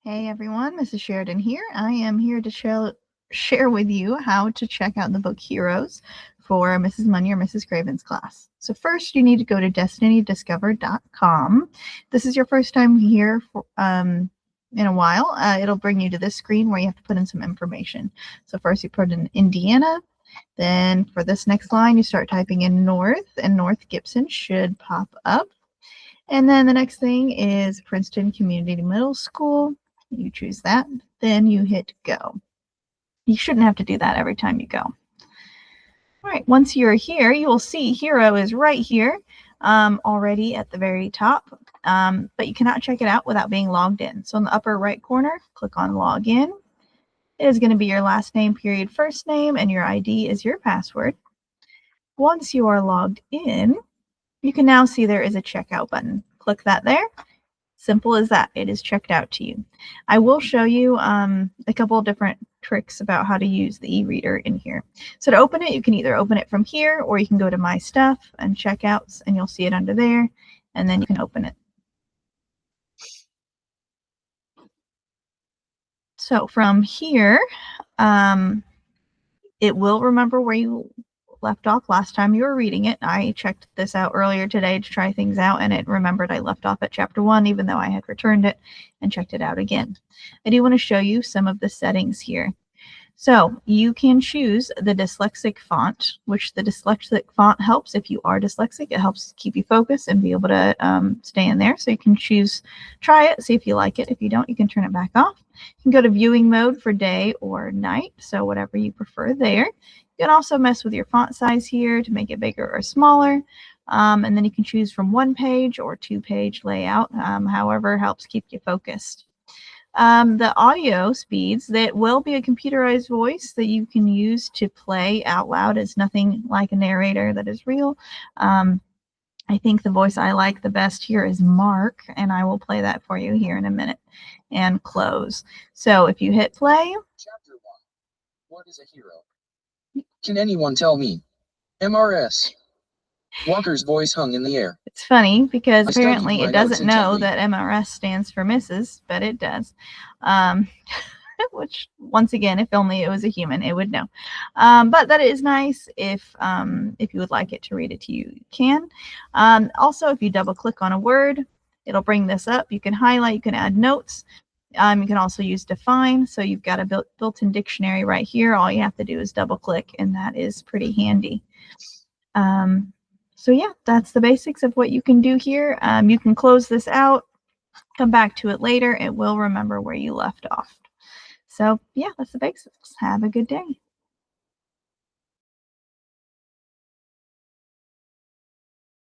Hey everyone, Mrs. Sheridan here. I am here to share with you how to check out the book Heroes for Mrs. Munnier, Mrs. Craven's class. So first you need to go to destinydiscover.com. This is your first time here in a while. It'll bring you to this screen where you have to put in some information. So first you put in Indiana. Then for this next line, you start typing in North, and North Gibson should pop up. And then the next thing is Princeton Community Middle School. You choose that, then you hit go. You shouldn't have to do that every time you go. All right, once you're here, you will see Hero is right here already at the very top, but you cannot check it out without being logged in. So in the upper right corner, click on Log In. It is going to be your last name, period, first name, and your ID is your password. Once you are logged in, you can now see there is a checkout button. Click that there. Simple as that. It is checked out to you. I will show you a couple of different tricks about how to use the e-reader in here. So to open it, you can either open it from here, or you can go to My Stuff and Checkouts, and you'll see it under there, and then you can open it. So from here, it will remember where you left off last time you were reading it. I checked this out earlier today to try things out, and it remembered I left off at chapter 1, even though I had returned it and checked it out again. I do want to show you some of the settings here. So you can choose the dyslexic font, which the dyslexic font helps if you are dyslexic. It helps keep you focused and be able to stay in there. So you can choose, try it, see if you like it. If you don't, you can turn it back off. You can go to viewing mode for day or night, so whatever you prefer there. You can also mess with your font size here to make it bigger or smaller. And then you can choose from 1-page or 2-page layout, however helps keep you focused. The audio speeds, that will be a computerized voice that you can use to play out loud. It's nothing like a narrator that is real. I think the voice I like the best here is Mark, and I will play that for you here in a minute. And close. So if you hit play. Chapter 1. What is a hero? Can anyone tell me? MRS. Walker's voice hung in the air. It's funny because apparently it doesn't know that MRS stands for Mrs., but it does. Which, once again, if only it was a human, it would know. But that is nice. If you would like it to read it to you, you can. Also, if you double click on a word, it'll bring this up. You can highlight, you can add notes. You can also use define. So you've got a built-in dictionary right here. All you have to do is double click, and that is pretty handy. So yeah, that's the basics of what you can do here. You can close this out, come back to it later. It will remember where you left off. So yeah, that's the basics. Have a good day.